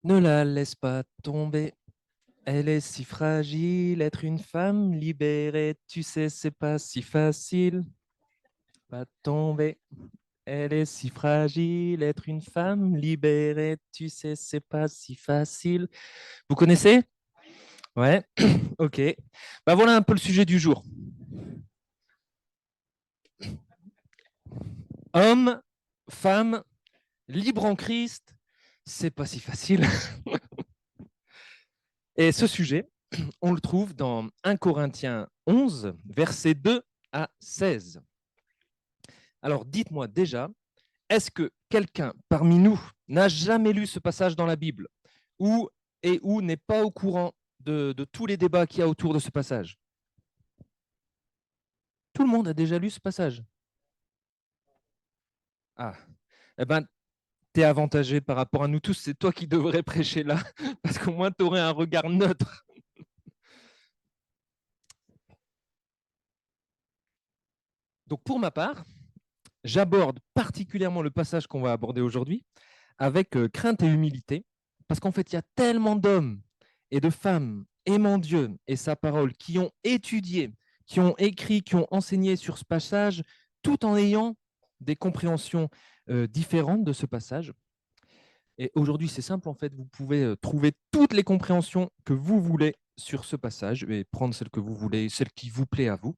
Ne la laisse pas tomber, elle est si fragile. Être une femme libérée, tu sais, c'est pas si facile. Pas tomber, elle est si fragile. Être une femme libérée, tu sais, c'est pas si facile. Vous connaissez? Ouais, ok. Bah voilà un peu le sujet du jour. Homme, femme, libre en Christ, c'est pas si facile. Et ce sujet, on le trouve dans 1 Corinthiens 11, versets 2 à 16. Alors dites-moi déjà, est-ce que quelqu'un parmi nous n'a jamais lu ce passage dans la Bible ou ou n'est pas au courant de tous les débats qu'il y a autour de ce passage? Tout le monde a déjà lu ce passage. Ah, eh ben, tu es avantagé par rapport à nous tous, c'est toi qui devrais prêcher là, parce qu'au moins tu aurais un regard neutre. Donc pour ma part, j'aborde particulièrement le passage qu'on va aborder aujourd'hui avec crainte et humilité, parce qu'en fait, il y a tellement d'hommes et de femmes aimant Dieu et sa parole qui ont étudié, qui ont écrit, qui ont enseigné sur ce passage, tout en ayant des compréhensions différentes de ce passage. Et aujourd'hui, c'est simple, en fait, vous pouvez trouver toutes les compréhensions que vous voulez sur ce passage et prendre celle que vous voulez, celle qui vous plaît à vous.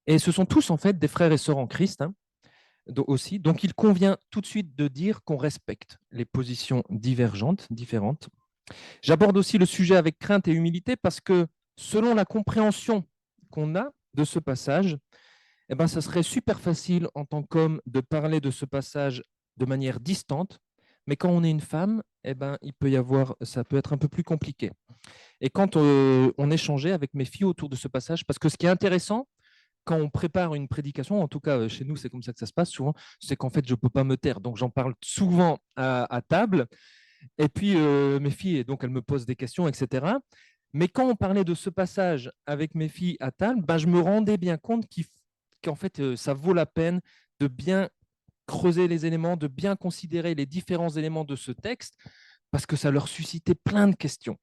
Et ce sont tous, en fait, des frères et sœurs en Christ, hein, aussi. Donc, il convient tout de suite de dire qu'on respecte les positions divergentes, différentes. J'aborde aussi le sujet avec crainte et humilité parce que selon la compréhension qu'on a de ce passage, eh ben, ça serait super facile en tant qu'homme de parler de ce passage de manière distante, mais quand on est une femme, eh ben, ça peut être un peu plus compliqué. Et quand on échangeait avec mes filles autour de ce passage, parce que ce qui est intéressant, quand on prépare une prédication, en tout cas chez nous, c'est comme ça que ça se passe souvent, c'est qu'en fait, je ne peux pas me taire. Donc, j'en parle souvent à table. Et puis, mes filles, donc, elles me posent des questions, etc. Mais quand on parlait de ce passage avec mes filles à table, ben, je me rendais bien compte qu'en fait, ça vaut la peine de bien creuser les éléments, de bien considérer les différents éléments de ce texte, parce que ça leur suscitait plein de questions.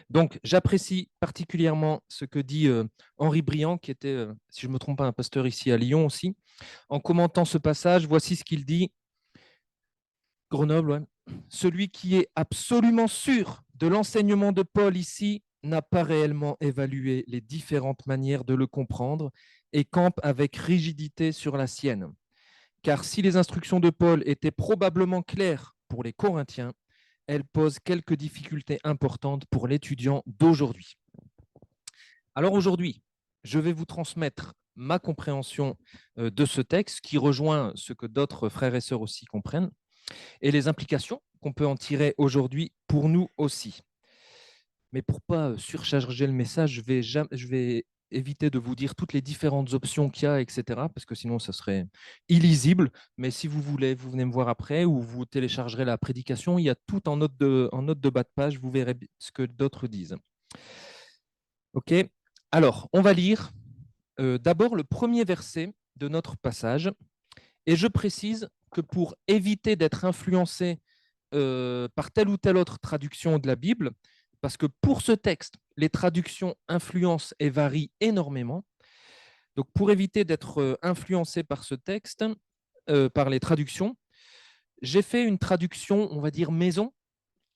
Donc, j'apprécie particulièrement ce que dit Henri Briand, qui était, si je ne me trompe pas, un pasteur ici à Lyon aussi. En commentant ce passage, voici ce qu'il dit. Grenoble, ouais. Celui qui est absolument sûr de l'enseignement de Paul ici n'a pas réellement évalué les différentes manières de le comprendre et campe avec rigidité sur la sienne. Car si les instructions de Paul étaient probablement claires pour les Corinthiens, elles posent quelques difficultés importantes pour l'étudiant d'aujourd'hui. Alors aujourd'hui, je vais vous transmettre ma compréhension de ce texte qui rejoint ce que d'autres frères et sœurs aussi comprennent et les implications qu'on peut en tirer aujourd'hui pour nous aussi. Mais pour pas surcharger le message, je vais éviter de vous dire toutes les différentes options qu'il y a, etc., parce que sinon, ça serait illisible. Mais si vous voulez, vous venez me voir après ou vous téléchargerez la prédication. Il y a tout en note de bas de page. Vous verrez ce que d'autres disent. OK. Alors, on va lire d'abord le premier verset de notre passage. Et je précise que pour éviter d'être influencé par telle ou telle autre traduction de la Bible, parce que pour ce texte, les traductions influencent et varient énormément. Donc, pour éviter d'être influencé par ce texte, par les traductions, j'ai fait une traduction, on va dire maison,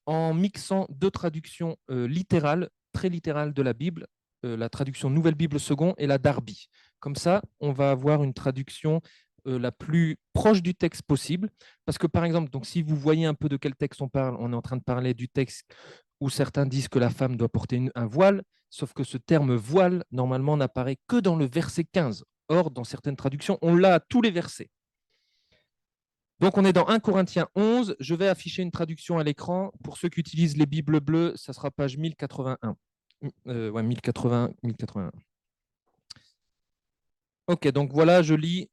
en mixant deux traductions littérales, très littérales de la Bible, la traduction Nouvelle Bible Second et la Darby. Comme ça, on va avoir une traduction la plus proche du texte possible. Parce que, par exemple, donc, si vous voyez un peu de quel texte on parle, on est en train de parler du texte où certains disent que la femme doit porter un voile, sauf que ce terme voile, normalement, n'apparaît que dans le verset 15. Or, dans certaines traductions, on l'a à tous les versets. Donc, on est dans 1 Corinthiens 11. Je vais afficher une traduction à l'écran. Pour ceux qui utilisent les Bibles bleues, ça sera page 1081. Ouais, 1080, 1081. Ok, donc voilà, je lis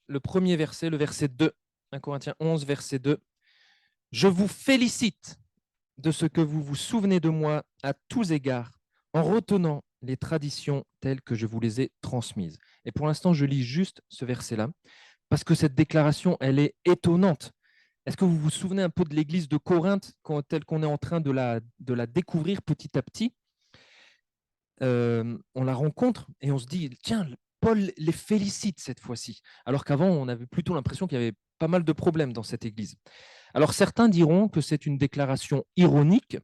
le premier verset, le verset 2. 1 Corinthiens 11, verset 2. Je vous félicite de ce que vous vous souvenez de moi à tous égards, en retenant les traditions telles que je vous les ai transmises. Et pour l'instant, je lis juste ce verset-là, parce que cette déclaration, elle est étonnante. Est-ce que vous vous souvenez un peu de l'église de Corinthe telle qu'on est en train de la découvrir petit à petit? On la rencontre et on se dit, tiens, Paul les félicite cette fois-ci, alors qu'avant, on avait plutôt l'impression qu'il y avait pas mal de problèmes dans cette église. Alors certains diront que c'est une déclaration ironique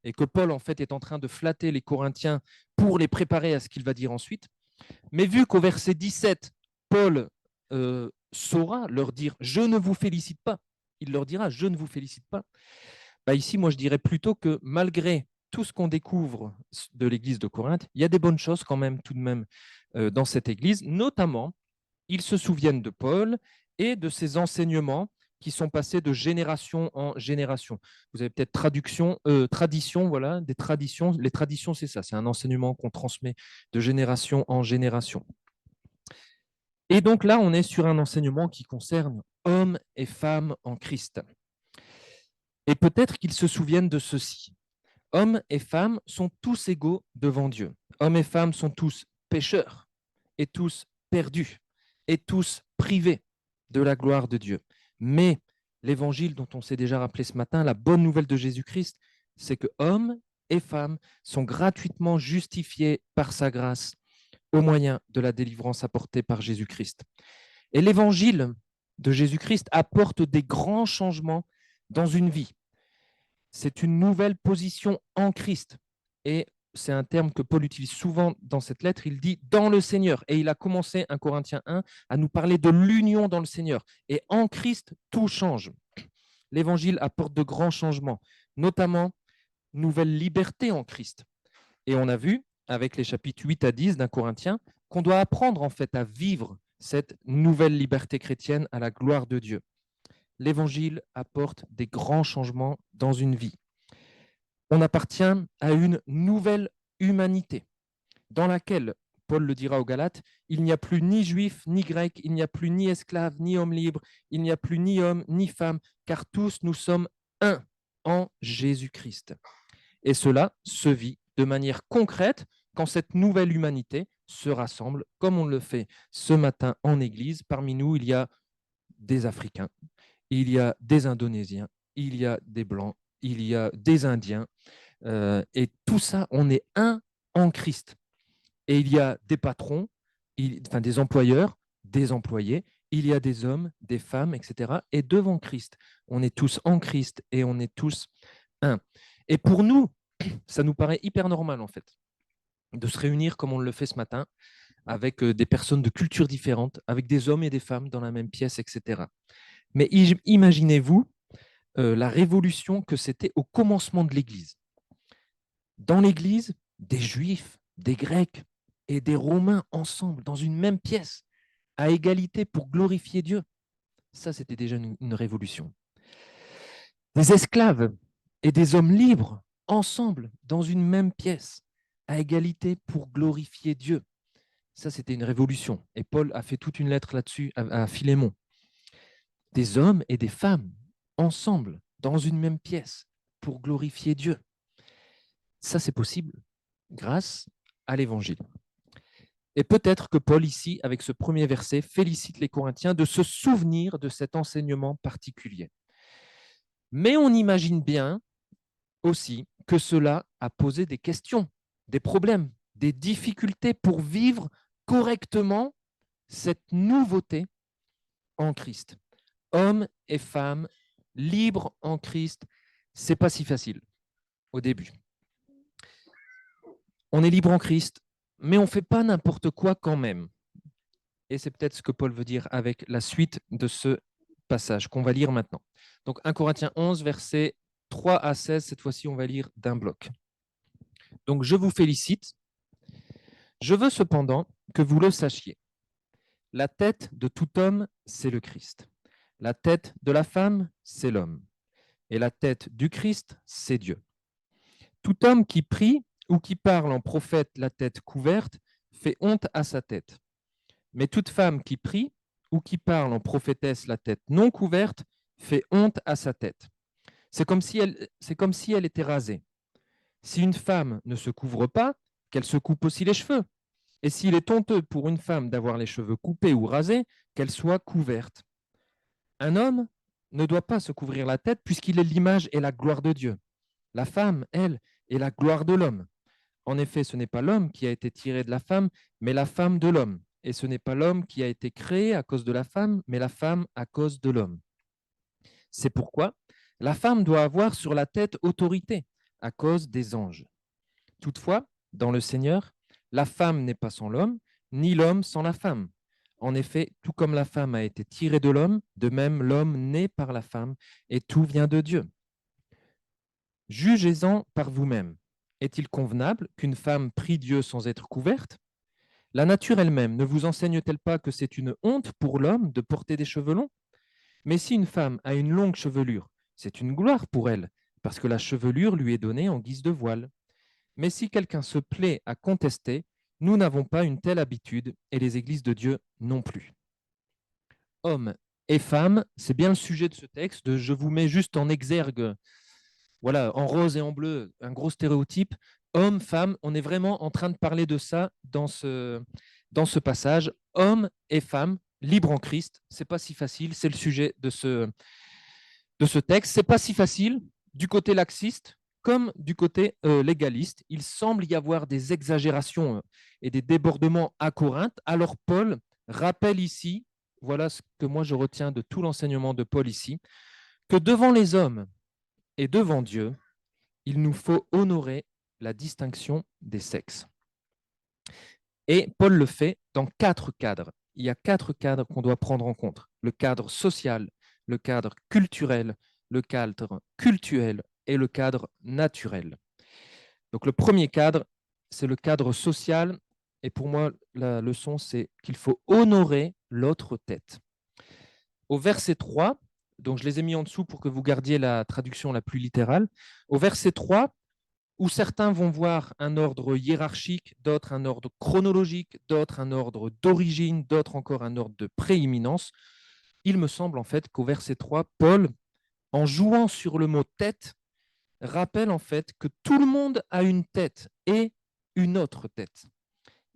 et que Paul, en fait, est en train de flatter les Corinthiens pour les préparer à ce qu'il va dire ensuite. Mais vu qu'au verset 17, Paul saura leur dire « je ne vous félicite pas », il leur dira « je ne vous félicite pas », bah ici, moi, je dirais plutôt que malgré tout ce qu'on découvre de l'église de Corinthe, il y a des bonnes choses quand même, tout de même, dans cette église. Notamment, ils se souviennent de Paul et de ses enseignements qui sont passés de génération en génération. Vous avez peut-être tradition, voilà, des traditions. Les traditions, c'est ça, c'est un enseignement qu'on transmet de génération en génération. Et donc là, on est sur un enseignement qui concerne hommes et femmes en Christ. Et peut-être qu'ils se souviennent de ceci. Hommes et femmes sont tous égaux devant Dieu. Hommes et femmes sont tous pécheurs et tous perdus et tous privés de la gloire de Dieu. Mais l'évangile dont on s'est déjà rappelé ce matin, la bonne nouvelle de Jésus-Christ, c'est que hommes et femmes sont gratuitement justifiés par sa grâce au moyen de la délivrance apportée par Jésus-Christ. Et l'évangile de Jésus-Christ apporte des grands changements dans une vie. C'est une nouvelle position en Christ. Et c'est un terme que Paul utilise souvent dans cette lettre. Il dit dans le Seigneur. Et il a commencé, 1 Corinthiens 1, à nous parler de l'union dans le Seigneur. Et en Christ, tout change. L'évangile apporte de grands changements, notamment nouvelle liberté en Christ. Et on a vu, avec les chapitres 8 à 10 d'un Corinthien, qu'on doit apprendre en fait à vivre cette nouvelle liberté chrétienne à la gloire de Dieu. L'évangile apporte des grands changements dans une vie. On appartient à une nouvelle humanité dans laquelle, Paul le dira aux Galates, il n'y a plus ni juif ni grec, il n'y a plus ni esclave ni homme libre, il n'y a plus ni homme ni femme, car tous nous sommes un en Jésus-Christ. Et cela se vit de manière concrète quand cette nouvelle humanité se rassemble, comme on le fait ce matin en Église. Parmi nous, il y a des Africains, il y a des Indonésiens, il y a des Blancs, il y a des Indiens, et tout ça, on est un en Christ. Et il y a des patrons, des employeurs, des employés, il y a des hommes, des femmes, etc. Et devant Christ, on est tous en Christ et on est tous un. Et pour nous, ça nous paraît hyper normal, en fait, de se réunir comme on le fait ce matin, avec des personnes de cultures différentes, avec des hommes et des femmes dans la même pièce, etc. Mais imaginez-vous la révolution que c'était au commencement de l'Église. Dans l'Église, des Juifs, des Grecs et des Romains ensemble, dans une même pièce, à égalité pour glorifier Dieu. Ça, c'était déjà une révolution. Des esclaves et des hommes libres ensemble, dans une même pièce, à égalité pour glorifier Dieu. Ça, c'était une révolution. Et Paul a fait toute une lettre là-dessus à Philémon. Des hommes et des femmes ensemble, dans une même pièce, pour glorifier Dieu. Ça, c'est possible grâce à l'Évangile. Et peut-être que Paul, ici, avec ce premier verset, félicite les Corinthiens de se souvenir de cet enseignement particulier. Mais on imagine bien aussi que cela a posé des questions, des problèmes, des difficultés pour vivre correctement cette nouveauté en Christ. Hommes et femmes libres en Christ, c'est pas si facile au début. On est libre en Christ, mais on ne fait pas n'importe quoi quand même. Et c'est peut-être ce que Paul veut dire avec la suite de ce passage qu'on va lire maintenant. Donc 1 Corinthiens 11, versets 3 à 16, cette fois-ci on va lire d'un bloc. Donc je vous félicite. Je veux cependant que vous le sachiez. La tête de tout homme, c'est le Christ. La tête de la femme, c'est l'homme. Et la tête du Christ, c'est Dieu. Tout homme qui prie ou qui parle en prophète la tête couverte fait honte à sa tête. Mais toute femme qui prie ou qui parle en prophétesse la tête non couverte fait honte à sa tête. C'est comme si elle était rasée. Si une femme ne se couvre pas, qu'elle se coupe aussi les cheveux. Et s'il est honteux pour une femme d'avoir les cheveux coupés ou rasés, qu'elle soit couverte. Un homme ne doit pas se couvrir la tête puisqu'il est l'image et la gloire de Dieu. La femme, elle, est la gloire de l'homme. En effet, ce n'est pas l'homme qui a été tiré de la femme, mais la femme de l'homme. Et ce n'est pas l'homme qui a été créé à cause de la femme, mais la femme à cause de l'homme. C'est pourquoi la femme doit avoir sur la tête autorité à cause des anges. Toutefois, dans le Seigneur, la femme n'est pas sans l'homme, ni l'homme sans la femme. En effet, tout comme la femme a été tirée de l'homme, de même l'homme naît par la femme, et tout vient de Dieu. Jugez-en par vous-même. Est-il convenable qu'une femme prie Dieu sans être couverte? La nature elle-même ne vous enseigne-t-elle pas que c'est une honte pour l'homme de porter des cheveux longs? Mais si une femme a une longue chevelure, c'est une gloire pour elle, parce que la chevelure lui est donnée en guise de voile. Mais si quelqu'un se plaît à contester, nous n'avons pas une telle habitude, et les églises de Dieu non plus. Hommes et femmes, c'est bien le sujet de ce texte. Je vous mets juste en exergue, voilà, en rose et en bleu, un gros stéréotype. Hommes, femmes, on est vraiment en train de parler de ça dans ce passage. Hommes et femmes, libres en Christ, c'est pas si facile, c'est le sujet de ce texte. C'est pas si facile du côté laxiste comme du côté légaliste. Il semble y avoir des exagérations et des débordements à Corinthe. Alors Paul rappelle ici, voilà ce que moi je retiens de tout l'enseignement de Paul ici, que devant les hommes et devant Dieu, il nous faut honorer la distinction des sexes. Et Paul le fait dans 4 cadres. Il y a 4 cadres qu'on doit prendre en compte. Le cadre social, le cadre culturel, le cadre cultuel et le cadre naturel. Donc le premier cadre, c'est le cadre social. Et pour moi, la leçon, c'est qu'il faut honorer l'autre tête. Au verset 3, donc je les ai mis en dessous pour que vous gardiez la traduction la plus littérale. Au verset 3, où certains vont voir un ordre hiérarchique, d'autres un ordre chronologique, d'autres un ordre d'origine, d'autres encore un ordre de prééminence. Il me semble en fait qu'au verset 3, Paul, en jouant sur le mot tête, rappelle en fait que tout le monde a une tête et une autre tête.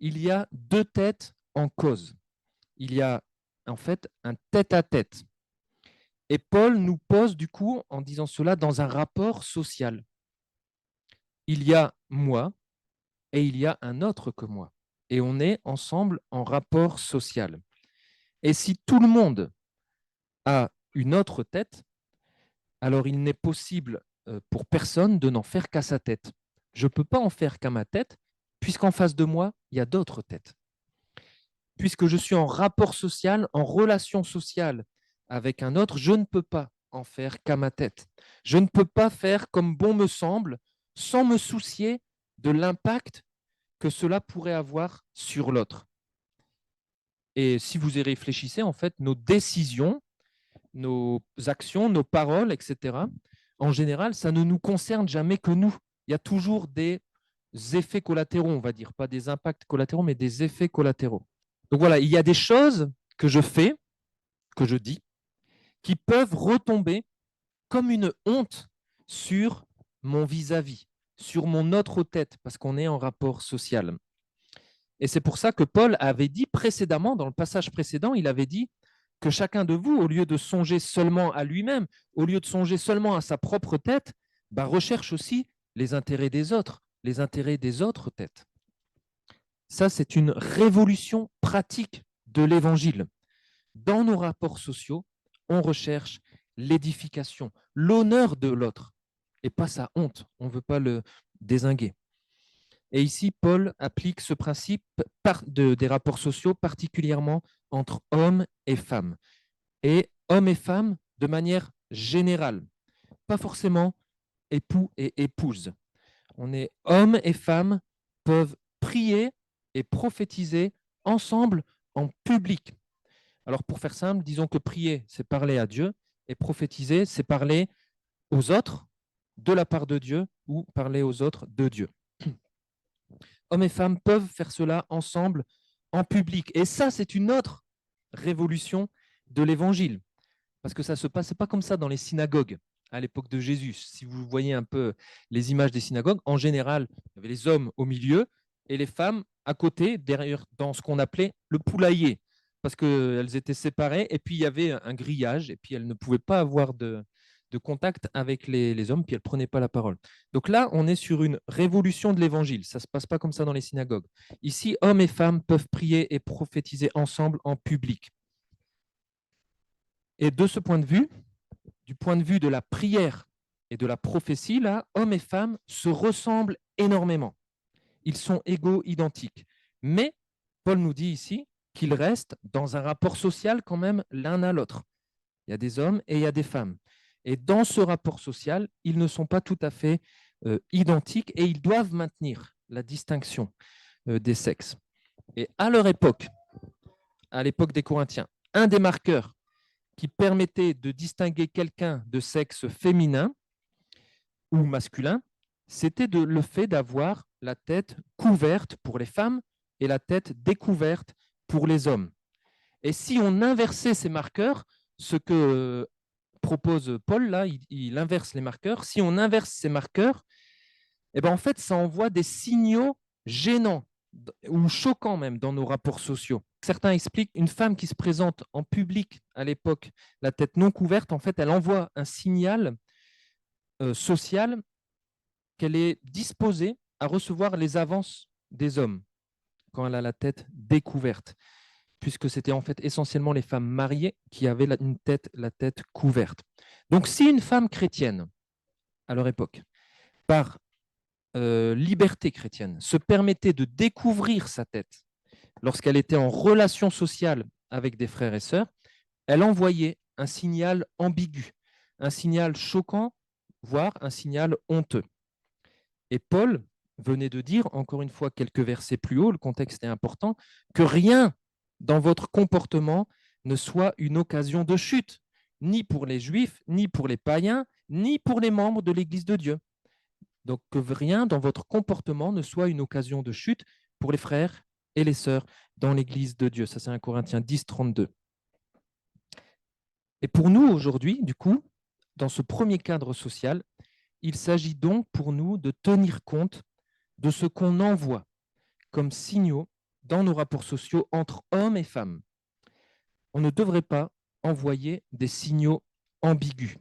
Il y a 2 têtes en cause. Il y a en fait un tête-à-tête. Et Paul nous pose du coup, en disant cela, dans un rapport social. Il y a moi et il y a un autre que moi. Et on est ensemble en rapport social. Et si tout le monde a une autre tête, alors il n'est possible pour personne de n'en faire qu'à sa tête. Je ne peux pas en faire qu'à ma tête, puisqu'en face de moi, il y a d'autres têtes. Puisque je suis en rapport social, en relation sociale avec un autre, je ne peux pas en faire qu'à ma tête. Je ne peux pas faire comme bon me semble, sans me soucier de l'impact que cela pourrait avoir sur l'autre. Et si vous y réfléchissez, en fait, nos décisions, nos actions, nos paroles, etc., en général, ça ne nous concerne jamais que nous. Il y a toujours des effets collatéraux, on va dire, pas des impacts collatéraux, mais des effets collatéraux. Donc voilà, il y a des choses que je fais, que je dis, qui peuvent retomber comme une honte sur mon vis-à-vis, sur mon autre tête, parce qu'on est en rapport social. Et c'est pour ça que Paul avait dit précédemment, dans le passage précédent, il avait dit que chacun de vous, au lieu de songer seulement à lui-même, au lieu de songer seulement à sa propre tête, recherche aussi les intérêts des autres, les intérêts des autres têtes. Ça, c'est une révolution pratique de l'Évangile. Dans nos rapports sociaux, on recherche l'édification, l'honneur de l'autre, et pas sa honte. On ne veut pas le dézinguer. Et ici, Paul applique ce principe des rapports sociaux, particulièrement entre hommes et femmes. Et hommes et femmes de manière générale, pas forcément époux et épouse. On est hommes et femmes peuvent prier et prophétiser ensemble en public. Alors pour faire simple, disons que prier, c'est parler à Dieu, et prophétiser, c'est parler aux autres de la part de Dieu ou parler aux autres de Dieu. Hommes et femmes peuvent faire cela ensemble en public. Et ça, c'est une autre révolution de l'Évangile. Parce que ça ne se passait pas comme ça dans les synagogues à l'époque de Jésus. Si vous voyez un peu les images des synagogues, en général, il y avait les hommes au milieu et les femmes à côté, derrière, dans ce qu'on appelait le poulailler. parce qu'elles étaient séparées, et puis il y avait un grillage, et puis elles ne pouvaient pas avoir de contact avec les hommes, puis elles ne prenaient pas la parole. Donc là, on est sur une révolution de l'évangile. Ça ne se passe pas comme ça dans les synagogues. Ici, hommes et femmes peuvent prier et prophétiser ensemble en public. Et de ce point de vue, du point de vue de la prière et de la prophétie, là, hommes et femmes se ressemblent énormément. Ils sont égaux, identiques. Mais Paul nous dit ici qu'ils restent dans un rapport social quand même l'un à l'autre. Il y a des hommes et il y a des femmes. Et dans ce rapport social, ils ne sont pas tout à fait identiques et ils doivent maintenir la distinction des sexes. Et à leur époque, à l'époque des Corinthiens, un des marqueurs qui permettait de distinguer quelqu'un de sexe féminin ou masculin, c'était le fait d'avoir la tête couverte pour les femmes et la tête découverte pour les hommes. Et si on inversait ces marqueurs, ce que propose Paul, là, il inverse les marqueurs. Si on inverse ces marqueurs, eh ben, en fait, ça envoie des signaux gênants ou choquants même dans nos rapports sociaux. Certains expliquent une femme qui se présente en public à l'époque, la tête non couverte, en fait, elle envoie un signal social qu'elle est disposée à recevoir les avances des hommes quand elle a la tête découverte, puisque c'était en fait essentiellement les femmes mariées qui avaient la tête couverte. Donc si une femme chrétienne, à leur époque, par liberté chrétienne, se permettait de découvrir sa tête lorsqu'elle était en relation sociale avec des frères et sœurs, elle envoyait un signal ambigu, un signal choquant, voire un signal honteux. Et Paul venait de dire, encore une fois quelques versets plus haut, le contexte est important, que rien dans votre comportement ne soit une occasion de chute, ni pour les juifs, ni pour les païens, ni pour les membres de l'Église de Dieu. Donc que rien dans votre comportement ne soit une occasion de chute pour les frères et les sœurs dans l'Église de Dieu. Ça, c'est 1 Corinthiens 10, 32. Et pour nous, aujourd'hui, du coup, dans ce premier cadre social, il s'agit donc pour nous de tenir compte de ce qu'on envoie comme signaux dans nos rapports sociaux entre hommes et femmes. On ne devrait pas envoyer des signaux ambigus.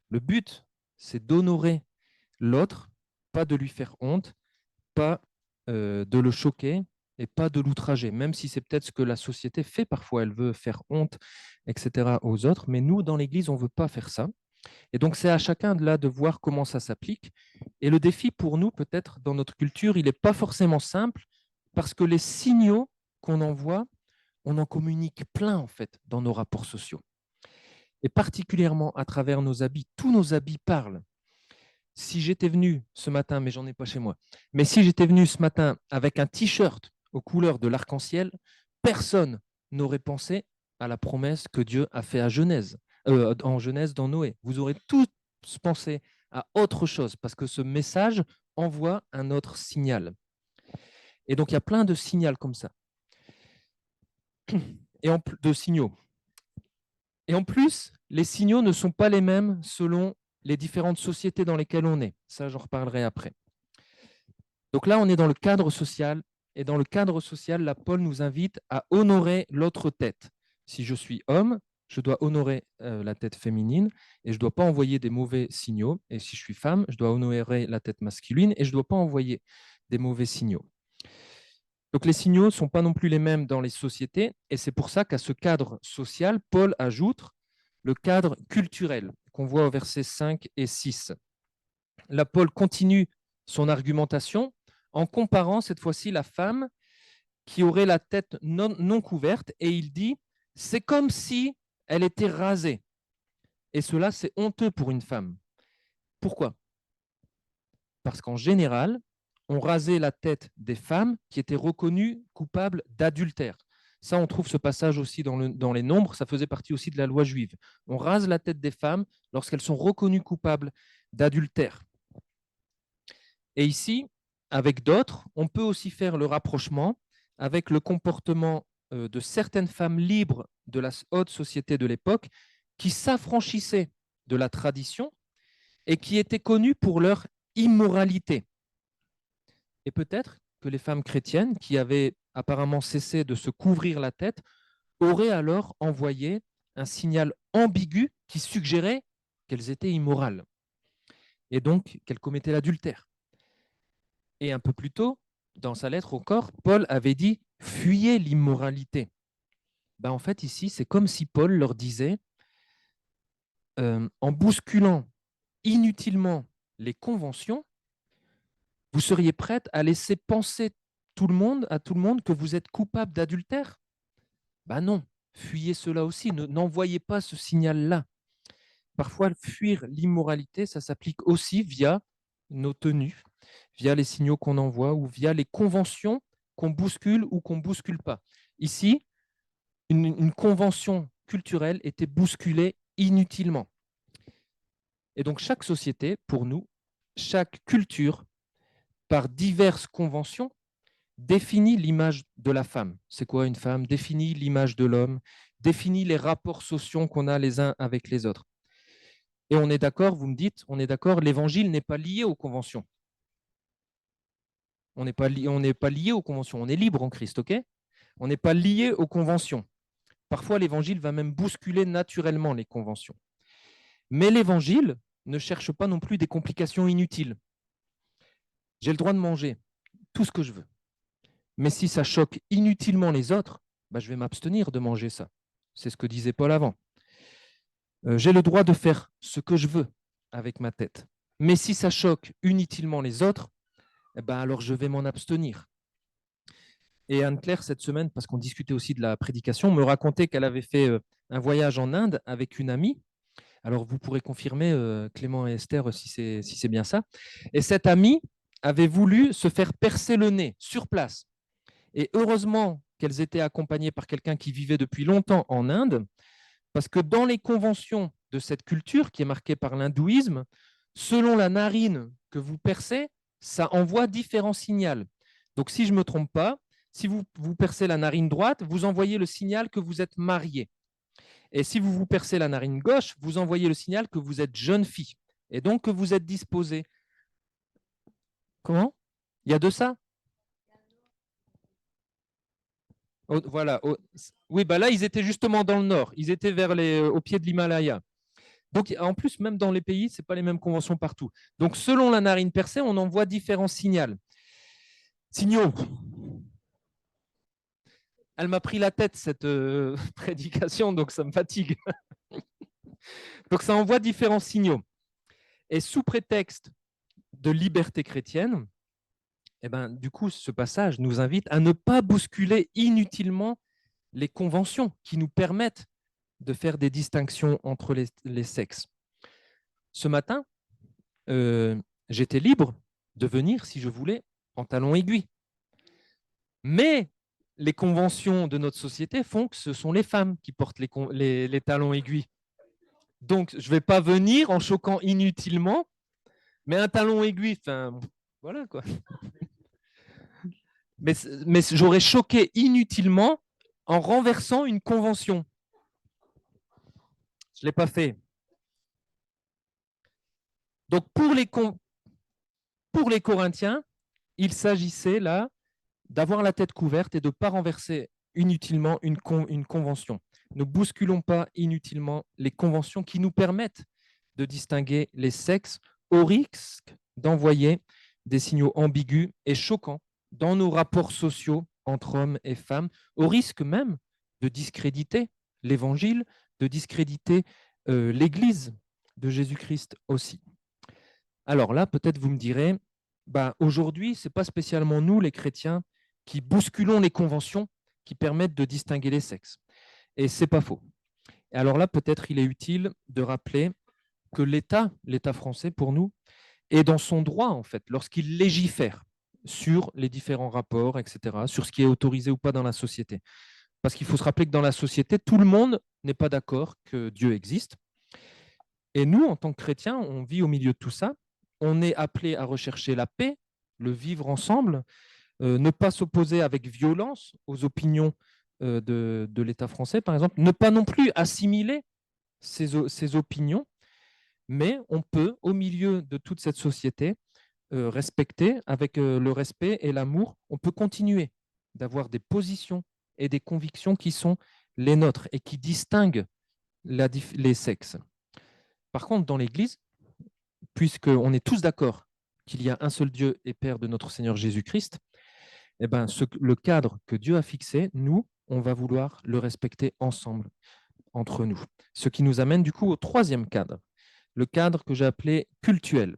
Le but, c'est d'honorer l'autre, pas de lui faire honte, pas de le choquer et pas de l'outrager, même si c'est peut-être ce que la société fait parfois, elle veut faire honte, etc. aux autres, mais nous, dans l'Église, on ne veut pas faire ça. Et donc, c'est à chacun de là de voir comment ça s'applique. Et le défi pour nous, peut-être, dans notre culture, il n'est pas forcément simple, parce que les signaux qu'on envoie, on en communique plein, en fait, dans nos rapports sociaux. Et particulièrement à travers nos habits. Tous nos habits parlent. Si j'étais venu ce matin, mais j'en ai pas chez moi, mais si j'étais venu ce matin avec un t-shirt aux couleurs de l'arc-en-ciel, personne n'aurait pensé à la promesse que Dieu a fait à Genèse, en Genèse dans Noé. Vous aurez tous pensé à autre chose parce que ce message envoie un autre signal. Et donc il y a plein de signaux comme ça, de signaux. Et en plus, les signaux ne sont pas les mêmes selon les différentes sociétés dans lesquelles on est. Ça, j'en reparlerai après. Donc là, on est dans le cadre social. Et dans le cadre social, là, Paul nous invite à honorer l'autre tête. Si je suis homme, je dois honorer la tête féminine et je ne dois pas envoyer des mauvais signaux. Et si je suis femme, je dois honorer la tête masculine et je ne dois pas envoyer des mauvais signaux. Donc les signaux ne sont pas non plus les mêmes dans les sociétés. Et c'est pour ça qu'à ce cadre social, Paul ajoute le cadre culturel qu'on voit au versets 5 et 6. Là, Paul continue son argumentation en comparant cette fois-ci la femme qui aurait la tête non couverte et il dit « c'est comme si elle était rasée ». Et cela, c'est honteux pour une femme. Pourquoi? Parce qu'en général, on rasait la tête des femmes qui étaient reconnues coupables d'adultère. Ça, on trouve ce passage aussi dans les Nombres, ça faisait partie aussi de la loi juive. On rase la tête des femmes lorsqu'elles sont reconnues coupables d'adultère. Et ici, avec d'autres, on peut aussi faire le rapprochement avec le comportement de certaines femmes libres de la haute société de l'époque qui s'affranchissaient de la tradition et qui étaient connues pour leur immoralité. Et peut-être que les femmes chrétiennes qui avaient apparemment cessé de se couvrir la tête auraient alors envoyé un signal ambigu qui suggérait qu'elles étaient immorales et donc qu'elles commettaient l'adultère. Et un peu plus tôt, dans sa lettre au corps, Paul avait dit « fuyez l'immoralité ». En fait, ici, c'est comme si Paul leur disait, en bousculant inutilement les conventions, vous seriez prête à laisser penser à tout le monde que vous êtes coupable d'adultère? Non, fuyez cela aussi, n'envoyez pas ce signal-là. Parfois, fuir l'immoralité, ça s'applique aussi via nos tenues, via les signaux qu'on envoie ou via les conventions qu'on bouscule ou qu'on ne bouscule pas. Ici, une convention culturelle était bousculée inutilement. Et donc, chaque société, pour nous, chaque culture, par diverses conventions, définit l'image de la femme. C'est quoi une femme? Définit l'image de l'homme, définit les rapports sociaux qu'on a les uns avec les autres. Et on est d'accord, vous me dites, on est d'accord, l'évangile n'est pas lié aux conventions. On n'est pas lié aux conventions, on est libre en Christ, ok? On n'est pas lié aux conventions. Parfois, l'évangile va même bousculer naturellement les conventions. Mais l'évangile ne cherche pas non plus des complications inutiles. J'ai le droit de manger tout ce que je veux. Mais si ça choque inutilement les autres, je vais m'abstenir de manger ça. C'est ce que disait Paul avant. J'ai le droit de faire ce que je veux avec ma tête. Mais si ça choque inutilement les autres, alors je vais m'en abstenir. Et Anne-Claire, cette semaine, parce qu'on discutait aussi de la prédication, me racontait qu'elle avait fait un voyage en Inde avec une amie. Alors, vous pourrez confirmer, Clément et Esther, si c'est bien ça. Et cette amie avait voulu se faire percer le nez sur place. Et heureusement qu'elles étaient accompagnées par quelqu'un qui vivait depuis longtemps en Inde, parce que dans les conventions de cette culture, qui est marquée par l'hindouisme, selon la narine que vous percez, ça envoie différents signaux. Donc, si je ne me trompe pas, si vous percez la narine droite, vous envoyez le signal que vous êtes marié. Et si vous percez la narine gauche, vous envoyez le signal que vous êtes jeune fille. Et donc que vous êtes disposé. Comment? Il y a de ça? Voilà. Oui, là, ils étaient justement dans le nord. Ils étaient au pied de l'Himalaya. Donc, en plus, même dans les pays, ce n'est pas les mêmes conventions partout. Donc, selon la narine percée, on envoie différents signaux. Elle m'a pris la tête, cette prédication, donc ça me fatigue. Donc, ça envoie différents signaux. Et sous prétexte de liberté chrétienne, du coup, ce passage nous invite à ne pas bousculer inutilement les conventions qui nous permettent de faire des distinctions entre les sexes. Ce matin, j'étais libre de venir, si je voulais, en talons aiguilles. Mais les conventions de notre société font que ce sont les femmes qui portent les talons aiguilles. Donc, je ne vais pas venir en choquant inutilement, mais un talon aiguille, voilà quoi. Mais j'aurais choqué inutilement en renversant une convention. Je ne l'ai pas fait. Donc, pour les Corinthiens, il s'agissait là d'avoir la tête couverte et de ne pas renverser inutilement une convention. Ne bousculons pas inutilement les conventions qui nous permettent de distinguer les sexes au risque d'envoyer des signaux ambigus et choquants dans nos rapports sociaux entre hommes et femmes, au risque même de discréditer l'Évangile, de discréditer l'Église de Jésus-Christ aussi. Alors là, peut-être vous me direz, aujourd'hui, ce n'est pas spécialement nous, les chrétiens, qui bousculons les conventions qui permettent de distinguer les sexes. Et ce n'est pas faux. Et alors là, peut-être il est utile de rappeler que l'État français, pour nous, est dans son droit, en fait, lorsqu'il légifère sur les différents rapports, etc., sur ce qui est autorisé ou pas dans la société. Parce qu'il faut se rappeler que dans la société, tout le monde n'est pas d'accord que Dieu existe. Et nous, en tant que chrétiens, on vit au milieu de tout ça. On est appelé à rechercher la paix, le vivre ensemble, ne pas s'opposer avec violence aux opinions de l'État français, par exemple, ne pas non plus assimiler ces opinions, mais on peut, au milieu de toute cette société, respecter, avec le respect et l'amour, on peut continuer d'avoir des positions et des convictions qui sont les nôtres et qui distingue les sexes. Par contre, dans l'Église, puisqu'on est tous d'accord qu'il y a un seul Dieu et Père de notre Seigneur Jésus-Christ, eh ben, le cadre que Dieu a fixé, nous, on va vouloir le respecter ensemble, entre nous. Ce qui nous amène du coup au troisième cadre, le cadre que j'ai appelé cultuel,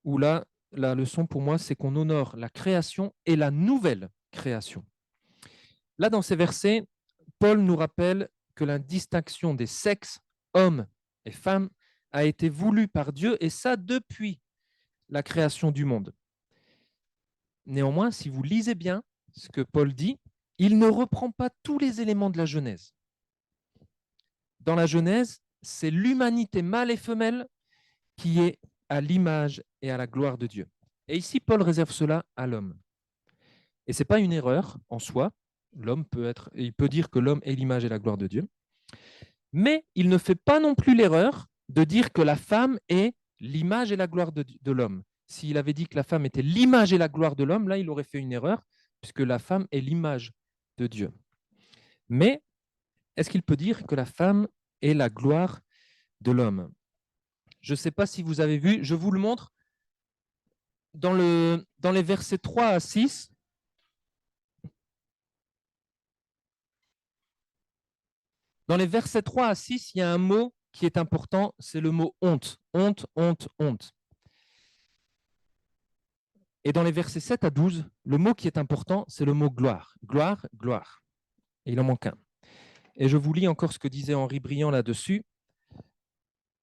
où là, la leçon pour moi, c'est qu'on honore la création et la nouvelle création. Là, dans ces versets, Paul nous rappelle que la distinction des sexes, hommes et femmes, a été voulue par Dieu, et ça depuis la création du monde. Néanmoins, si vous lisez bien ce que Paul dit, il ne reprend pas tous les éléments de la Genèse. Dans la Genèse, c'est l'humanité mâle et femelle qui est à l'image et à la gloire de Dieu. Et ici, Paul réserve cela à l'homme. Et ce n'est pas une erreur en soi. Il peut dire que l'homme est l'image et la gloire de Dieu. Mais il ne fait pas non plus l'erreur de dire que la femme est l'image et la gloire de l'homme. S'il avait dit que la femme était l'image et la gloire de l'homme, là, il aurait fait une erreur, puisque la femme est l'image de Dieu. Mais est-ce qu'il peut dire que la femme est la gloire de l'homme? Je ne sais pas si vous avez vu, je vous le montre. Dans les versets 3 à 6, dans les versets 3 à 6, il y a un mot qui est important, c'est le mot honte. Honte, honte, honte. Et dans les versets 7 à 12, le mot qui est important, c'est le mot gloire. Gloire, gloire. Et il en manque un. Et je vous lis encore ce que disait Henri Briand là-dessus.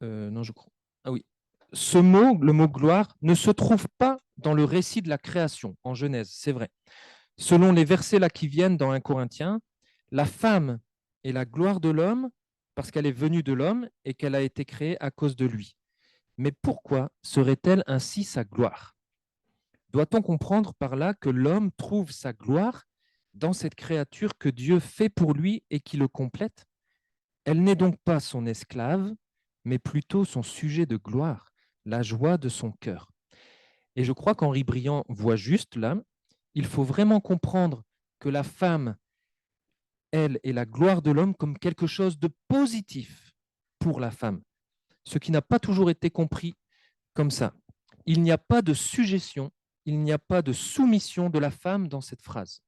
Non, je crois. Ah oui. Ce mot, le mot gloire, ne se trouve pas dans le récit de la création en Genèse, c'est vrai. Selon les versets là qui viennent dans 1 Corinthiens, la femme est la gloire de l'homme parce qu'elle est venue de l'homme et qu'elle a été créée à cause de lui. Mais pourquoi serait-elle ainsi sa gloire? Doit-on comprendre par là que l'homme trouve sa gloire dans cette créature que Dieu fait pour lui et qui le complète? Elle n'est donc pas son esclave, mais plutôt son sujet de gloire, la joie de son cœur. Et je crois qu'Henri Briand voit juste là, il faut vraiment comprendre que la femme, elle, est la gloire de l'homme comme quelque chose de positif pour la femme, ce qui n'a pas toujours été compris comme ça. Il n'y a pas de sujétion, il n'y a pas de soumission de la femme dans cette phrase.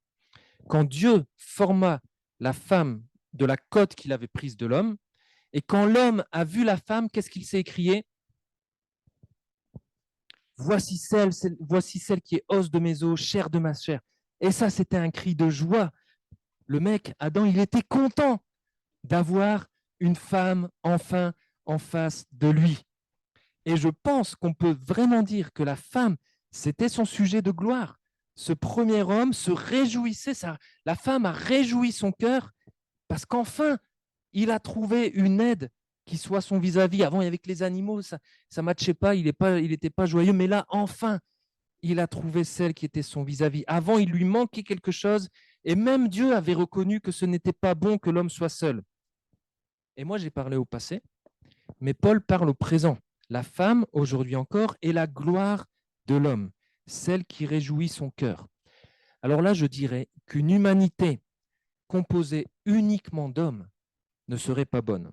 Quand Dieu forma la femme de la cote qu'il avait prise de l'homme, et quand l'homme a vu la femme, qu'est-ce qu'il s'est écrié? Voici celle qui est os de mes os, chair de ma chair. Et ça, c'était un cri de joie. Le mec, Adam, il était content d'avoir une femme enfin en face de lui. Et je pense qu'on peut vraiment dire que la femme, c'était son sujet de gloire. Ce premier homme se réjouissait, la femme a réjoui son cœur parce qu'enfin, il a trouvé une aide qui soit son vis-à-vis. Avant, il y avait que les animaux, ça ne matchait pas, il n'était pas joyeux, mais là, enfin, il a trouvé celle qui était son vis-à-vis. Avant, il lui manquait quelque chose, et même Dieu avait reconnu que ce n'était pas bon que l'homme soit seul. Et moi, j'ai parlé au passé, mais Paul parle au présent. La femme, aujourd'hui encore, est la gloire de l'homme, celle qui réjouit son cœur. Alors là, je dirais qu'une humanité composée uniquement d'hommes ne serait pas bonne.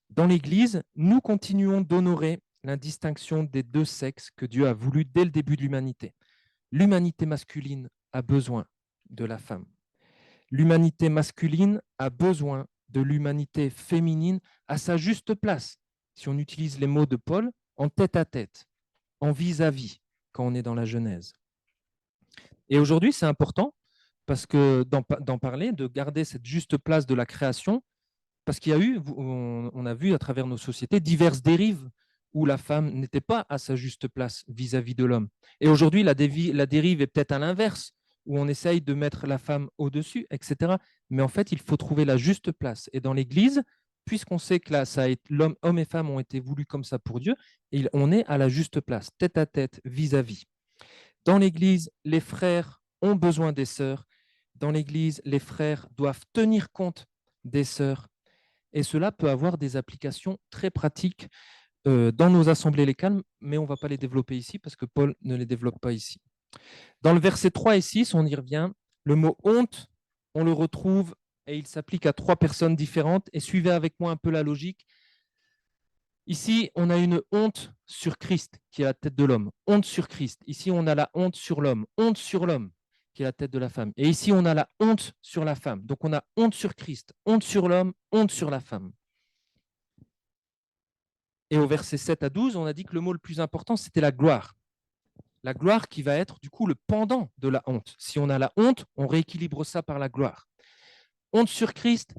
Dans l'Église, nous continuons d'honorer la distinction des deux sexes que Dieu a voulu dès le début de l'humanité. L'humanité masculine a besoin de la femme. L'humanité masculine a besoin de l'humanité féminine à sa juste place, si on utilise les mots de Paul, en tête-à-tête, en vis-à-vis, quand on est dans la Genèse. Et aujourd'hui, c'est important parce que d'en parler, de garder cette juste place de la création, parce qu'il y a eu, on a vu à travers nos sociétés, diverses dérives où la femme n'était pas à sa juste place vis-à-vis de l'homme. Et aujourd'hui, la dérive est peut-être à l'inverse, où on essaye de mettre la femme au-dessus, etc. Mais en fait, il faut trouver la juste place. Et dans l'Église, puisqu'on sait que là, homme et femme ont été voulus comme ça pour Dieu, et on est à la juste place, tête à tête, vis-à-vis. Dans l'Église, les frères ont besoin des sœurs. Dans l'Église, les frères doivent tenir compte des sœurs. Et cela peut avoir des applications très pratiques dans nos assemblées locales, mais on ne va pas les développer ici parce que Paul ne les développe pas ici. Dans le verset 3 et 6, on y revient, le mot honte on le retrouve et il s'applique à 3 personnes différentes. Et suivez avec moi un peu la logique. Ici, on a une honte sur Christ, qui est la tête de l'homme. Honte sur Christ. Ici, on a la honte sur l'homme. Honte sur l'homme, qui est la tête de la femme. Et ici, on a la honte sur la femme. Donc, on a honte sur Christ, honte sur l'homme, honte sur la femme. Et au verset 7 à 12, on a dit que le mot le plus important, c'était la gloire. La gloire qui va être, du coup, le pendant de la honte. Si on a la honte, on rééquilibre ça par la gloire. Honte sur Christ,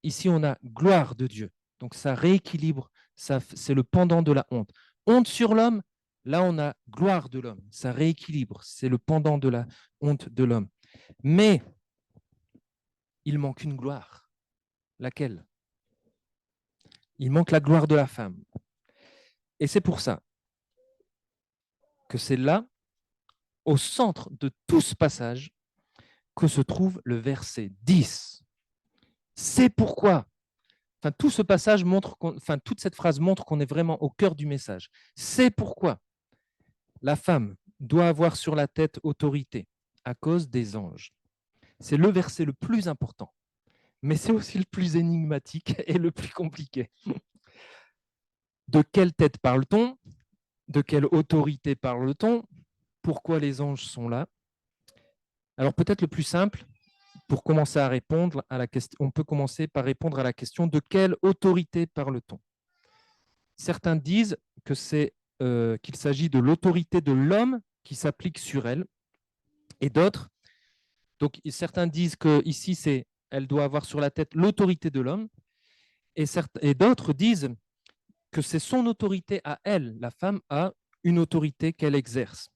ici, on a gloire de Dieu. Donc, ça rééquilibre, c'est le pendant de la honte. Honte sur l'homme, là, on a gloire de l'homme. Ça rééquilibre, c'est le pendant de la honte de l'homme. Mais il manque une gloire. Laquelle? Il manque la gloire de la femme. Et c'est pour ça que c'est là, au centre de tout ce passage, que se trouve le verset 10. C'est pourquoi, enfin, tout ce passage montre, enfin, toute cette phrase montre qu'on est vraiment au cœur du message. C'est pourquoi la femme doit avoir sur la tête autorité à cause des anges. C'est le verset le plus important, mais c'est aussi le plus énigmatique et le plus compliqué. De quelle tête parle-t-on? De quelle autorité parle-t-on? Pourquoi les anges sont là? Alors peut-être le plus simple, pour commencer à répondre à la question, on peut commencer par répondre à la question de quelle autorité parle-t-on? Certains disent que qu'il s'agit de l'autorité de l'homme qui s'applique sur elle, et d'autres, donc certains disent que ici elle doit avoir sur la tête l'autorité de l'homme, et d'autres disent que c'est son autorité à elle, la femme a une autorité qu'elle exerce.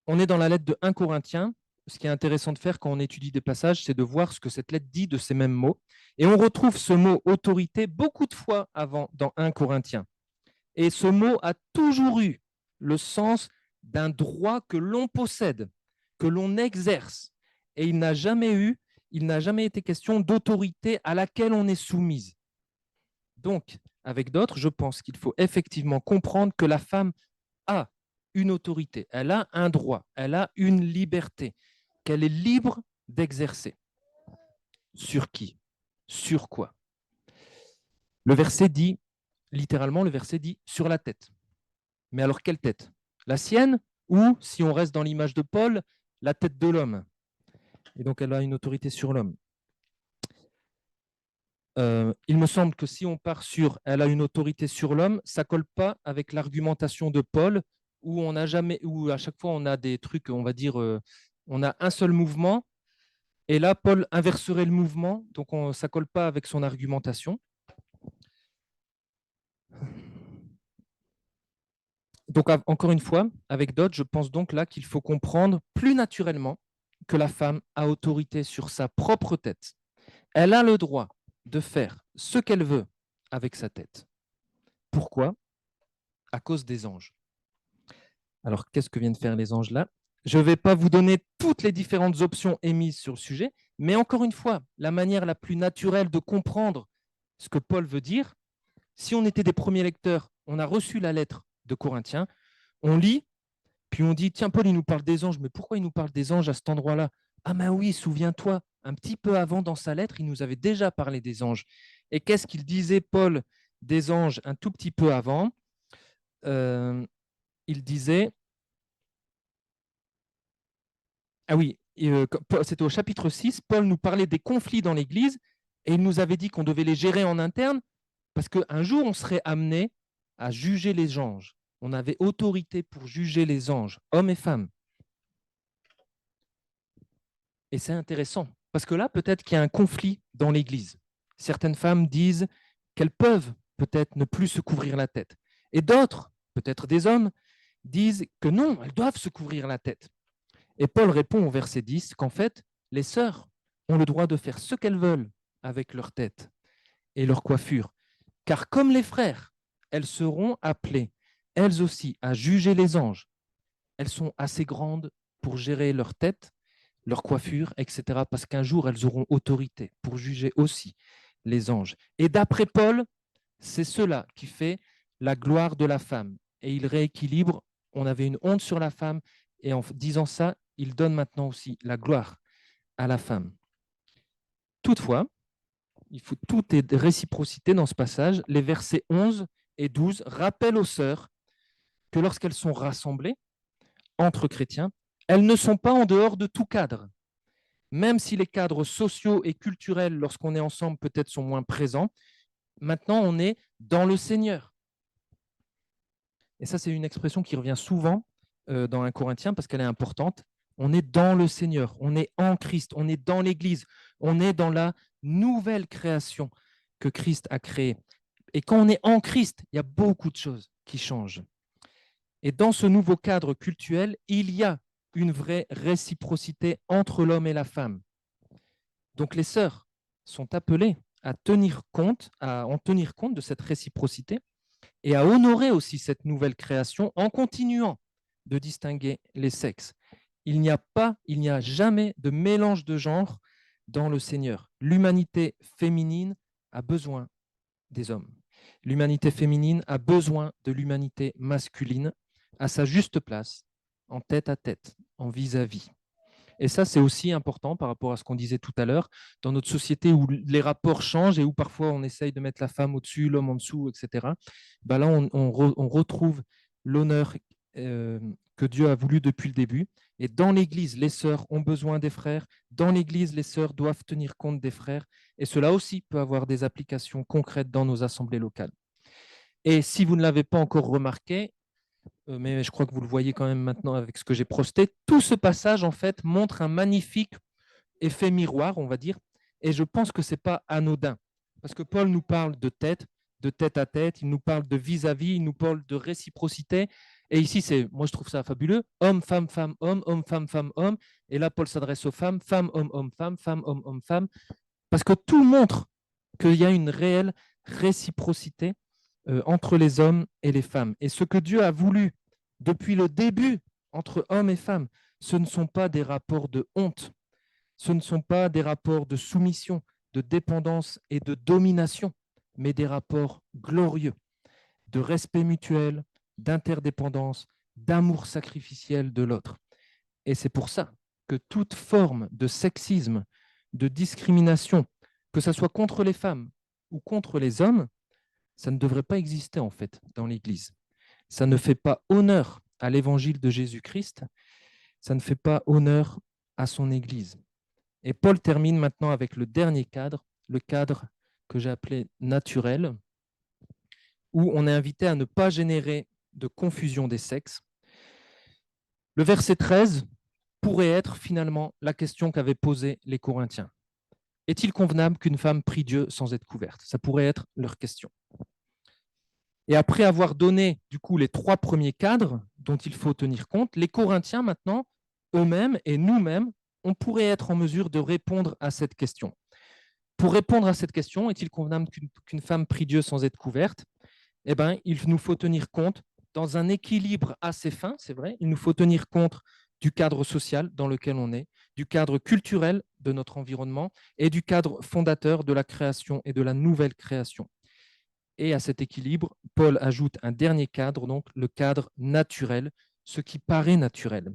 On est dans la lettre de 1 Corinthiens. Ce qui est intéressant de faire quand on étudie des passages, c'est de voir ce que cette lettre dit de ces mêmes mots. Et on retrouve ce mot autorité beaucoup de fois avant dans 1 Corinthiens. Et ce mot a toujours eu le sens d'un droit que l'on possède, que l'on exerce. Et il n'a jamais été question d'autorité à laquelle on est soumise. Donc, avec d'autres, je pense qu'il faut effectivement comprendre que la femme a une autorité, elle a un droit, elle a une liberté, qu'elle est libre d'exercer. Sur qui? Sur quoi? Le verset dit, littéralement, le verset dit sur la tête. Mais alors, quelle tête? La sienne ou, si on reste dans l'image de Paul, la tête de l'homme? Et donc, elle a une autorité sur l'homme. Il me semble que si on part sur elle a une autorité sur l'homme, ça ne colle pas avec l'argumentation de Paul où où à chaque fois on a des trucs, on va dire, on a un seul mouvement et là Paul inverserait le mouvement, donc ça ne colle pas avec son argumentation. Donc encore une fois, avec d'autres, je pense donc là qu'il faut comprendre plus naturellement que la femme a autorité sur sa propre tête. Elle a le droit de faire ce qu'elle veut avec sa tête. Pourquoi? À cause des anges. Alors, qu'est-ce que viennent faire les anges là? Je ne vais pas vous donner toutes les différentes options émises sur le sujet, mais encore une fois, la manière la plus naturelle de comprendre ce que Paul veut dire, si on était des premiers lecteurs, on a reçu la lettre de Corinthiens, on lit, puis on dit, tiens, Paul, il nous parle des anges, mais pourquoi il nous parle des anges à cet endroit-là? Ah ben oui, souviens-toi, un petit peu avant dans sa lettre, il nous avait déjà parlé des anges. Et qu'est-ce qu'il disait, Paul, des anges un tout petit peu avant? Il disait, ah oui, c'était au chapitre 6, Paul nous parlait des conflits dans l'Église et il nous avait dit qu'on devait les gérer en interne parce qu'un jour, on serait amené à juger les anges. On avait autorité pour juger les anges, hommes et femmes. Et c'est intéressant parce que là, peut-être qu'il y a un conflit dans l'Église. Certaines femmes disent qu'elles peuvent peut-être ne plus se couvrir la tête. Et d'autres, peut-être des hommes, disent que non, elles doivent se couvrir la tête. Et Paul répond au verset 10 qu'en fait, les sœurs ont le droit de faire ce qu'elles veulent avec leur tête et leur coiffure. Car comme les frères, elles seront appelées, elles aussi, à juger les anges. Elles sont assez grandes pour gérer leur tête, leur coiffure, etc. Parce qu'un jour, elles auront autorité pour juger aussi les anges. Et d'après Paul, c'est cela qui fait la gloire de la femme. Et il rééquilibre. On avait une honte sur la femme. Et en disant ça, il donne maintenant aussi la gloire à la femme. Toutefois, tout est réciprocité dans ce passage. Les versets 11 et 12 rappellent aux sœurs que lorsqu'elles sont rassemblées entre chrétiens, elles ne sont pas en dehors de tout cadre. Même si les cadres sociaux et culturels, lorsqu'on est ensemble, peut-être sont moins présents, maintenant on est dans le Seigneur. Et ça, c'est une expression qui revient souvent dans 1 Corinthiens parce qu'elle est importante. On est dans le Seigneur, on est en Christ, on est dans l'Église, on est dans la nouvelle création que Christ a créée. Et quand on est en Christ, il y a beaucoup de choses qui changent. Et dans ce nouveau cadre cultuel, il y a une vraie réciprocité entre l'homme et la femme. Donc les sœurs sont appelées à en tenir compte de cette réciprocité et à honorer aussi cette nouvelle création en continuant de distinguer les sexes. Il n'y a jamais de mélange de genre dans le Seigneur. L'humanité féminine a besoin des hommes. L'humanité féminine a besoin de l'humanité masculine à sa juste place, en tête à tête, en vis-à-vis. Et ça, c'est aussi important par rapport à ce qu'on disait tout à l'heure, dans notre société où les rapports changent et où parfois on essaye de mettre la femme au-dessus, l'homme en dessous, etc. Ben là, on retrouve l'honneur que Dieu a voulu depuis le début. Et dans l'Église, les sœurs ont besoin des frères. Dans l'Église, les sœurs doivent tenir compte des frères. Et cela aussi peut avoir des applications concrètes dans nos assemblées locales. Et si vous ne l'avez pas encore remarqué, mais je crois que vous le voyez quand même maintenant avec ce que j'ai prosté, tout ce passage, en fait, montre un magnifique effet miroir, on va dire, et je pense que ce n'est pas anodin, parce que Paul nous parle de tête à tête, il nous parle de vis-à-vis, il nous parle de réciprocité, et ici, moi je trouve ça fabuleux, homme, femme, femme, homme, femme, homme, et là Paul s'adresse aux femmes, femme, homme, femme, homme, femme, parce que tout montre qu'il y a une réelle réciprocité entre les hommes et les femmes. Et ce que Dieu a voulu depuis le début entre hommes et femmes, ce ne sont pas des rapports de honte, ce ne sont pas des rapports de soumission, de dépendance et de domination, mais des rapports glorieux, de respect mutuel, d'interdépendance, d'amour sacrificiel de l'autre. Et c'est pour ça que toute forme de sexisme, de discrimination, que ce soit contre les femmes ou contre les hommes, ça ne devrait pas exister en fait dans l'Église. Ça ne fait pas honneur à l'évangile de Jésus-Christ, ça ne fait pas honneur à son Église. Et Paul termine maintenant avec le dernier cadre, le cadre que j'ai appelé naturel, où on est invité à ne pas générer de confusion des sexes. Le verset 13 pourrait être finalement la question qu'avaient posée les Corinthiens. Est-il convenable qu'une femme prie Dieu sans être couverte? Ça pourrait être leur question. Et après avoir donné du coup les 3 premiers cadres dont il faut tenir compte, les Corinthiens maintenant, eux-mêmes et nous-mêmes, on pourrait être en mesure de répondre à cette question. Pour répondre à cette question, est-il convenable qu'une femme prie Dieu sans être couverte? Eh bien, il nous faut tenir compte, dans un équilibre assez fin, c'est vrai, il nous faut tenir compte du cadre social dans lequel on est, du cadre culturel de notre environnement et du cadre fondateur de la création et de la nouvelle création. Et à cet équilibre, Paul ajoute un dernier cadre, donc le cadre naturel, ce qui paraît naturel.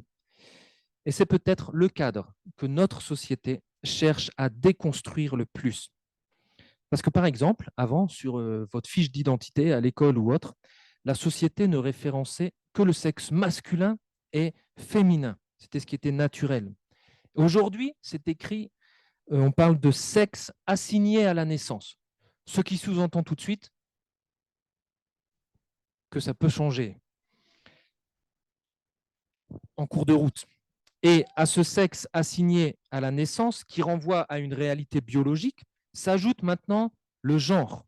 Et c'est peut-être le cadre que notre société cherche à déconstruire le plus. Parce que par exemple, avant, sur votre fiche d'identité à l'école ou autre, la société ne référençait que le sexe masculin et féminin. C'était ce qui était naturel. Aujourd'hui, c'est écrit, on parle de sexe assigné à la naissance, ce qui sous-entend tout de suite que ça peut changer en cours de route. Et à ce sexe assigné à la naissance, qui renvoie à une réalité biologique, s'ajoute maintenant le genre.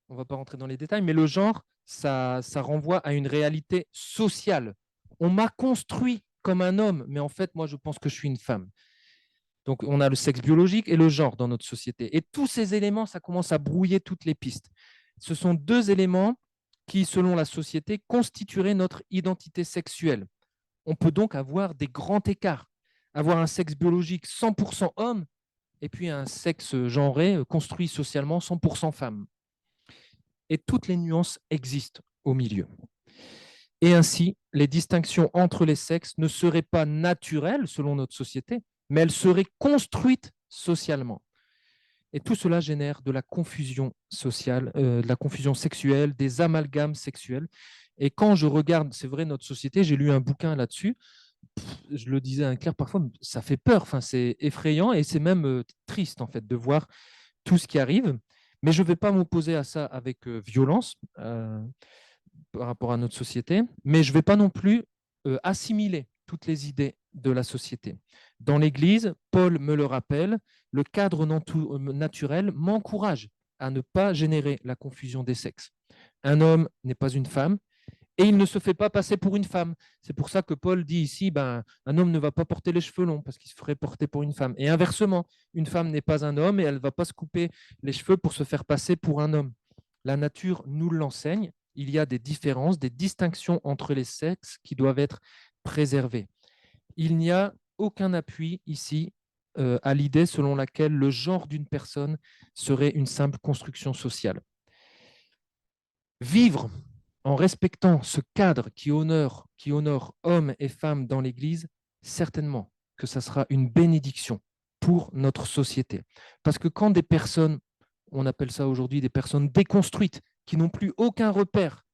On ne va pas rentrer dans les détails, mais le genre, ça renvoie à une réalité sociale. On m'a construit comme un homme, mais en fait, moi, je pense que je suis une femme. Donc, on a le sexe biologique et le genre dans notre société. Et tous ces éléments, ça commence à brouiller toutes les pistes. Ce sont 2 éléments qui, selon la société, constitueraient notre identité sexuelle. On peut donc avoir des grands écarts, avoir un sexe biologique 100% homme et puis un sexe genré construit socialement 100% femme. Et toutes les nuances existent au milieu. Et ainsi, les distinctions entre les sexes ne seraient pas naturelles selon notre société, mais elle serait construite socialement. Et tout cela génère de la confusion sociale, de la confusion sexuelle, des amalgames sexuels. Et quand je regarde, c'est vrai, notre société, j'ai lu un bouquin là-dessus, je le disais à Claire parfois, ça fait peur, enfin, c'est effrayant et c'est même triste en fait de voir tout ce qui arrive. Mais je ne vais pas m'opposer à ça avec violence par rapport à notre société, mais je ne vais pas non plus assimiler toutes les idées de la société. Dans l'Église, Paul me le rappelle, le cadre naturel m'encourage à ne pas générer la confusion des sexes. Un homme n'est pas une femme, et il ne se fait pas passer pour une femme. C'est pour ça que Paul dit ici, un homme ne va pas porter les cheveux longs parce qu'il se ferait porter pour une femme. Et inversement, une femme n'est pas un homme et elle ne va pas se couper les cheveux pour se faire passer pour un homme. La nature nous l'enseigne. Il y a des différences, des distinctions entre les sexes qui doivent être préservées. Il n'y a aucun appui ici à l'idée selon laquelle le genre d'une personne serait une simple construction sociale. Vivre en respectant ce cadre qui honore hommes et femmes dans l'Église, certainement que ça sera une bénédiction pour notre société. Parce que quand des personnes, on appelle ça aujourd'hui des personnes déconstruites, qui n'ont plus aucun repère,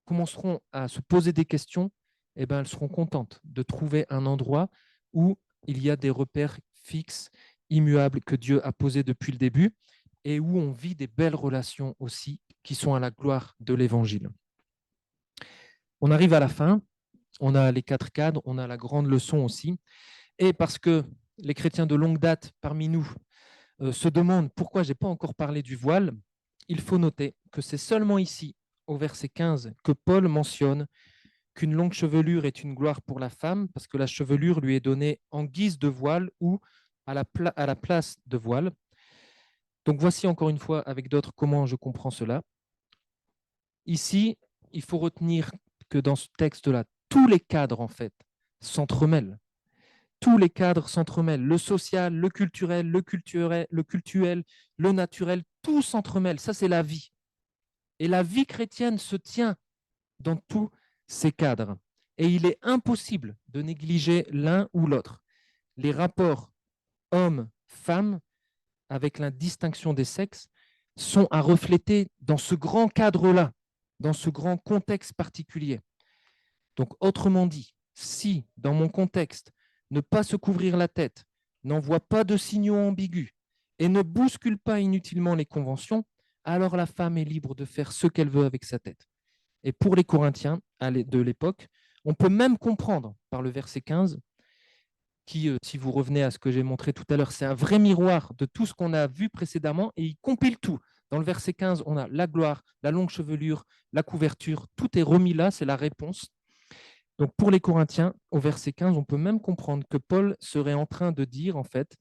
commenceront à se poser des questions, eh ben, elles seront contentes de trouver un endroit où il y a des repères fixes, immuables, que Dieu a posés depuis le début, et où on vit des belles relations aussi qui sont à la gloire de l'Évangile. On arrive à la fin, on a les 4 cadres, on a la grande leçon aussi, et parce que les chrétiens de longue date parmi nous se demandent pourquoi je n'ai pas encore parlé du voile, il faut noter que c'est seulement ici, au verset 15, que Paul mentionne qu'une longue chevelure est une gloire pour la femme, parce que la chevelure lui est donnée en guise de voile ou à la place de voile. Donc voici encore une fois avec d'autres comment je comprends cela. Ici, il faut retenir que dans ce texte-là, tous les cadres en fait s'entremêlent. Tous les cadres s'entremêlent. Le social, le culturel, le naturel, tout s'entremêle. Ça, c'est la vie. Et la vie chrétienne se tient dans tous ces cadres. Et il est impossible de négliger l'un ou l'autre. Les rapports hommes-femmes, avec la distinction des sexes, sont à refléter dans ce grand cadre-là, dans ce grand contexte particulier. Donc, autrement dit, si, dans mon contexte, ne pas se couvrir la tête, n'envoie pas de signaux ambigus et ne bouscule pas inutilement les conventions, alors la femme est libre de faire ce qu'elle veut avec sa tête. Et pour les Corinthiens de l'époque, on peut même comprendre par le verset 15, qui, si vous revenez à ce que j'ai montré tout à l'heure, c'est un vrai miroir de tout ce qu'on a vu précédemment et il compile tout. Dans le verset 15, on a la gloire, la longue chevelure, la couverture, tout est remis là, c'est la réponse. Donc pour les Corinthiens, au verset 15, on peut même comprendre que Paul serait en train de dire en fait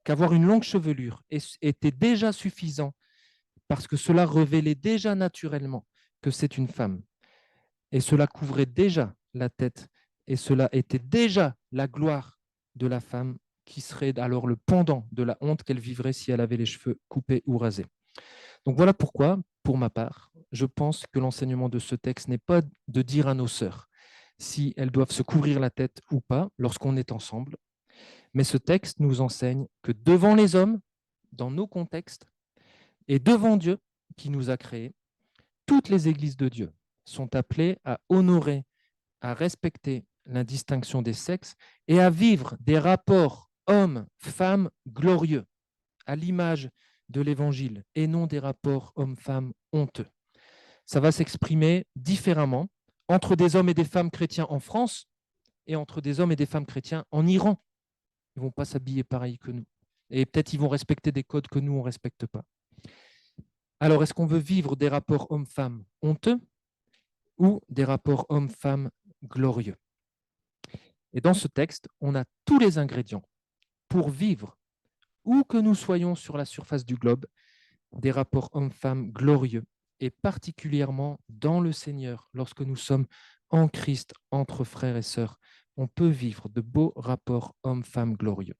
qu'avoir une longue chevelure était déjà suffisant parce que cela révélait déjà naturellement que c'est une femme. Et cela couvrait déjà la tête et cela était déjà la gloire de la femme qui serait alors le pendant de la honte qu'elle vivrait si elle avait les cheveux coupés ou rasés. Donc voilà pourquoi, pour ma part, je pense que l'enseignement de ce texte n'est pas de dire à nos sœurs si elles doivent se couvrir la tête ou pas lorsqu'on est ensemble, mais ce texte nous enseigne que devant les hommes, dans nos contextes, et devant Dieu qui nous a créés, toutes les églises de Dieu sont appelées à honorer, à respecter la distinction des sexes et à vivre des rapports hommes-femmes glorieux, à l'image de l'Évangile, et non des rapports hommes-femmes honteux. Ça va s'exprimer différemment entre des hommes et des femmes chrétiens en France et entre des hommes et des femmes chrétiens en Iran. Ils ne vont pas s'habiller pareil que nous. Et peut-être ils vont respecter des codes que nous, on ne respecte pas. Alors, est-ce qu'on veut vivre des rapports hommes-femmes honteux ou des rapports hommes-femmes glorieux? Et dans ce texte, on a tous les ingrédients pour vivre, où que nous soyons sur la surface du globe, des rapports hommes-femmes glorieux, et particulièrement dans le Seigneur, lorsque nous sommes en Christ, entre frères et sœurs, on peut vivre de beaux rapports hommes-femmes glorieux.